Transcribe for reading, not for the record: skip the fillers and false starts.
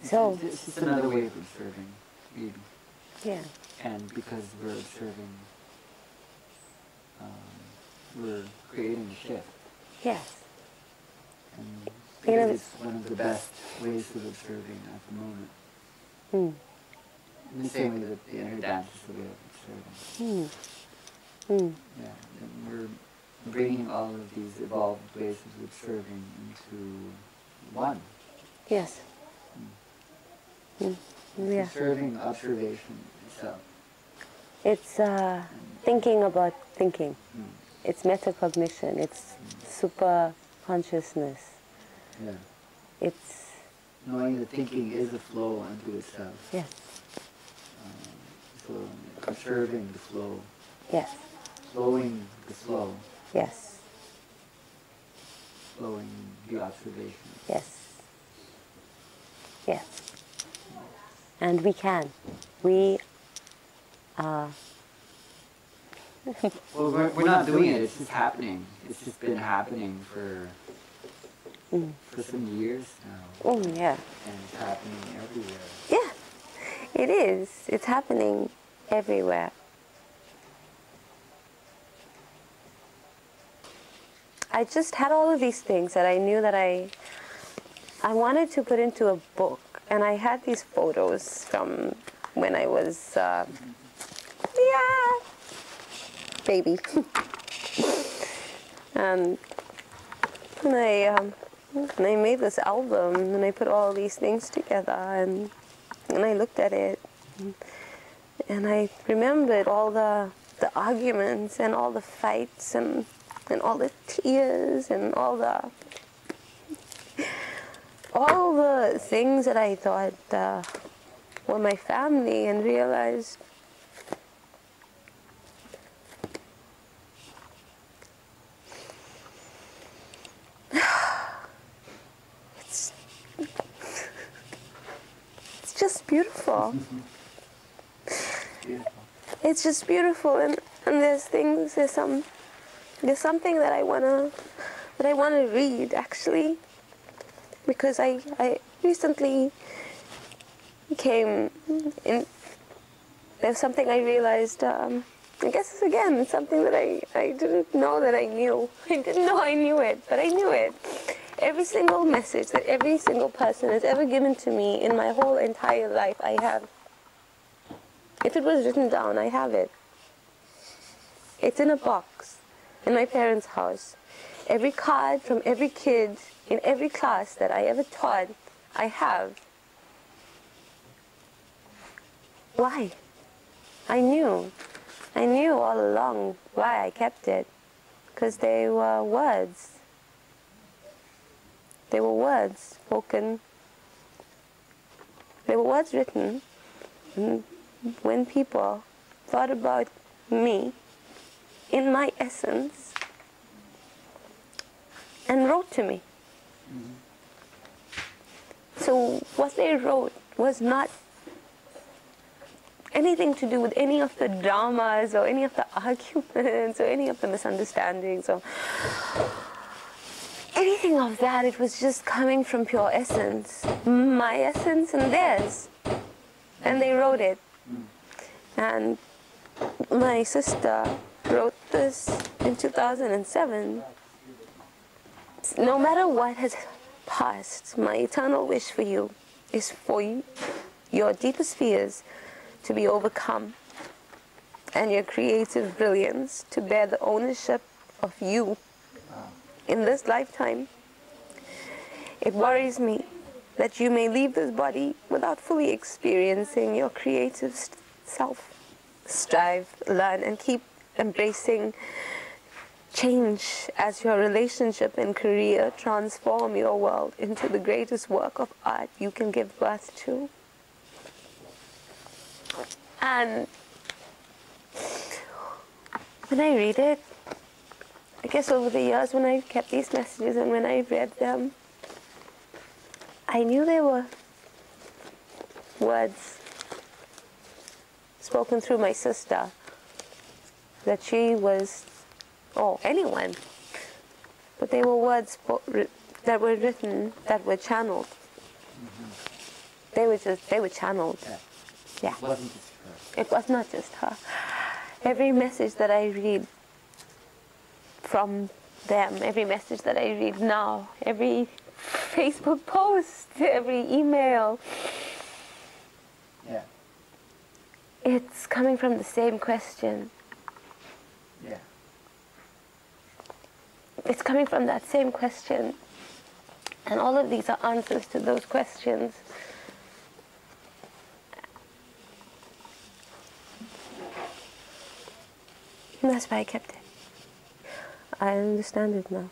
So it's just another way of observing, maybe. yeah. And because we're observing, we're creating a shift. Yes. And You know, because it's one of the best ways of observing at the moment. mm, In the same way that the inner dance is the way of observing. Yeah, and we're bringing all of these evolved ways of observing into one. yes. Yeah. Observing observation itself. It's thinking about thinking. Mm. It's metacognition. It's super consciousness. Yeah. It's Knowing that thinking is a flow unto itself. yes. So observing the flow. Yes. Flowing the flow. Yes. Flowing the observation. Yes. Yes. And we can. We Well, we're not doing it, it's just happening. It's just been happening for some years now. oh yeah. And it's happening everywhere. Yeah. It is. It's happening everywhere. I just had all of these things that I knew that I wanted to put into a book, and I had these photos from when I was baby, and I made this album, and I put all these things together, and I looked at it, and I remembered all the arguments and all the fights and all the tears and all the things that I thought were my family, and realized it's just beautiful. It's just beautiful, and there's something that I wanna read, actually, because I recently came in. There's something I realized. I guess it's, again, something that I didn't know that I knew. I didn't know I knew it, but I knew it. Every single message that every single person has ever given to me in my whole entire life, I have. If it was written down, I have it. It's in a box in my parents' house. Every card from every kid in every class that I ever taught, I have. Why? I knew all along why I kept it. Because they were words. They were words spoken. They were words written. And when people thought about me in my essence and wrote to me. So what they wrote was not anything to do with any of the dramas or any of the arguments or any of the misunderstandings or anything of that. It was just coming from pure essence, my essence and theirs. And they wrote it. And my sister wrote this in 2007. No matter what has passed, my eternal wish for you is for you, your deepest fears to be overcome and your creative brilliance to bear the ownership of you in this lifetime. It worries me that you may leave this body without fully experiencing your creative self. Strive, learn, and keep embracing change as your relationship and career transform your world into the greatest work of art you can give birth to. And when I read it, I guess over the years when I kept these messages and when I read them, I knew they were words spoken through my sister, that she was, or anyone, but they were words that were written, that were channeled. They were channeled. Yeah. Yeah. It wasn't just her. It was not just her. Every message that I read from them, every message that I read now, every Facebook post, every email, Yeah. it's coming from the same question. Yeah. It's coming from that same question. And all of these are answers to those questions. And that's why I kept it. I understand it now.